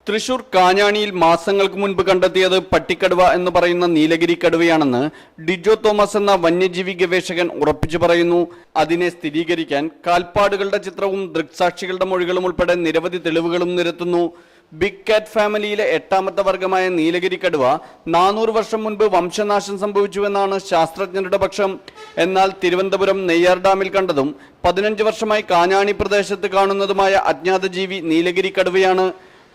തൃശൂർ കാഞ്ഞാണിയിൽ മാസങ്ങൾക്ക് മുൻപ് കണ്ടെത്തിയത് പട്ടിക്കടുവ എന്ന് പറയുന്ന നീലഗിരി കടുവയാണെന്ന് ഡിജോ തോമസ് എന്ന വന്യജീവി ഗവേഷകൻ ഉറപ്പിച്ചു പറയുന്നു. അതിനെ സ്ഥിരീകരിക്കാൻ കാൽപ്പാടുകളുടെ ചിത്രവും ദൃക്സാക്ഷികളുടെ മൊഴികളും ഉൾപ്പെടെ നിരവധി തെളിവുകളും നിരത്തുന്നു. ബിഗ് കാറ്റ് ഫാമിലിയിലെ 8ാമത്തെ വർഗമായ നീലഗിരി കടുവ 400 വർഷം മുൻപ് വംശനാശം സംഭവിച്ചുവെന്നാണ് ശാസ്ത്രജ്ഞരുടെ പക്ഷം. എന്നാൽ തിരുവനന്തപുരം നെയ്യാർ ഡാമിൽ കണ്ടതും 15 വർഷമായി കാഞ്ഞാണി പ്രദേശത്ത് കാണുന്നതുമായ അജ്ഞാത ജീവി നീലഗിരി കടുവയാണ്.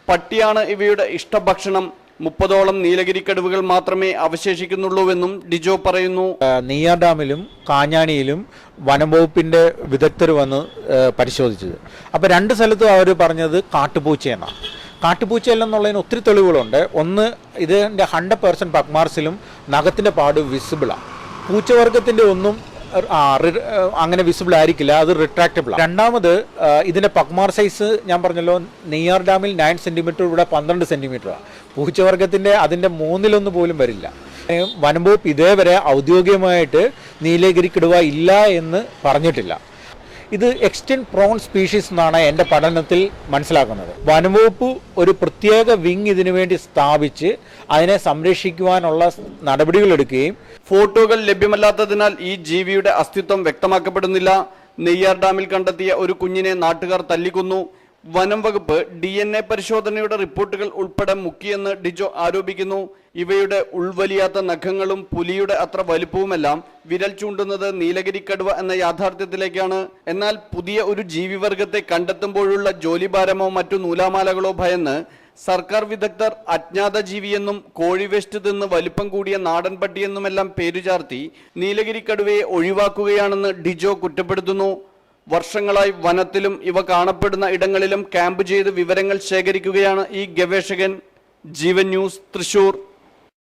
പട്ടിയാണ് ഇവയുടെ ഇഷ്ടഭക്ഷണം. 30ഓളം നീലഗിരി കടുവകൾ മാത്രമേ അവശേഷിക്കുന്നുള്ളൂവെന്നും ഡിജോ പറയുന്നു. നെയ്യാർ ഡാമിലും കാഞ്ഞാണിയിലും വനം വകുപ്പിന്റെ വിദഗ്ധർ വന്ന് പരിശോധിച്ചത്. അപ്പോൾ 2 സ്ഥലത്തും അവർ പറഞ്ഞത് കാട്ടുപൂച്ചയെന്നാണ്. കാട്ടുപൂച്ചയല്ലെന്നുള്ളതിന് ഒത്തിരി തെളിവുകളുണ്ട്. ഒന്ന്, ഇതിൻ്റെ 100% പക്മാർസിലും നഖത്തിൻ്റെ പാട് വിസിബിളാണ്. പൂച്ചവർഗത്തിൻ്റെ ഒന്നും അങ്ങനെ വിസിബിൾ ആയിരിക്കില്ല, അത് റിട്രാക്റ്റബിളാണ്. രണ്ടാമത്, ഇതിൻ്റെ പക്മാർ സൈസ് ഞാൻ പറഞ്ഞല്ലോ, നെയ്യാർ ഡാമിൽ 9 സെൻറ്റിമീറ്റർ, ഇവിടെ 12 സെൻറ്റിമീറ്ററാണ്. പൂച്ചവർഗത്തിൻ്റെ അതിൻ്റെ 1/3 പോലും വരില്ല. വനം വകുപ്പ് ഇതേവരെ ഔദ്യോഗികമായിട്ട് നീലഗിരി കടുവ ഇല്ല എന്ന് പറഞ്ഞിട്ടില്ല. ഇത് എക്സ്റ്റെൻറ്റ് പ്രോൺ സ്പീഷീസ് എന്നാണ് എൻ്റെ പഠനത്തിൽ മനസ്സിലാക്കുന്നത്. വനംവകുപ്പ് ഒരു പ്രത്യേക വിങ് ഇതിനു വേണ്ടി സ്ഥാപിച്ച് അതിനെ സംരക്ഷിക്കുവാനുള്ള നടപടികൾ എടുക്കുകയും. ഫോട്ടോകൾ ലഭ്യമല്ലാത്തതിനാൽ ഈ ജീവിയുടെ അസ്തിത്വം വ്യക്തമാക്കപ്പെടുന്നില്ല. നെയ്യാർ ഡാമിൽ കണ്ടെത്തിയ ഒരു കുഞ്ഞിനെ നാട്ടുകാർ തല്ലിക്കൊന്നു. വനം വകുപ്പ് DNA പരിശോധനയുടെ റിപ്പോർട്ടുകൾ ഉൾപ്പെടെ മുക്കിയെന്ന് ഡിജോ ആരോപിക്കുന്നു. ഇവയുടെ ഉൾവലിയാത്ത നഖങ്ങളും പുലിയുടെ അത്ര വലുപ്പവുമെല്ലാം വിരൽ ചൂണ്ടുന്നത് നീലഗിരി കടുവ എന്ന യാഥാർത്ഥ്യത്തിലേക്കാണ്. എന്നാൽ പുതിയ ഒരു ജീവിവർഗത്തെ കണ്ടെത്തുമ്പോഴുള്ള ജോലിഭാരമോ മറ്റു നൂലാമാലകളോ ഭയന്ന് സർക്കാർ വിദഗ്ധർ അജ്ഞാത ജീവിയെന്നും കോഴി വേസ്റ്റ് തിന്ന് വലിപ്പം കൂടിയ നാടൻ പട്ടിയെന്നുമെല്ലാം പേരുചാർത്തി നീലഗിരി കടുവയെ ഒഴിവാക്കുകയാണെന്ന് ഡിജോ കുറ്റപ്പെടുത്തുന്നു. വർഷങ്ങളായി വനത്തിലും ഇവ കാണപ്പെടുന്ന ഇടങ്ങളിലും ക്യാമ്പ് ചെയ്ത് വിവരങ്ങൾ ശേഖരിക്കുകയാണ് ഈ ഗവേഷകൻ. ജീവൻ ന്യൂസ്, തൃശൂർ.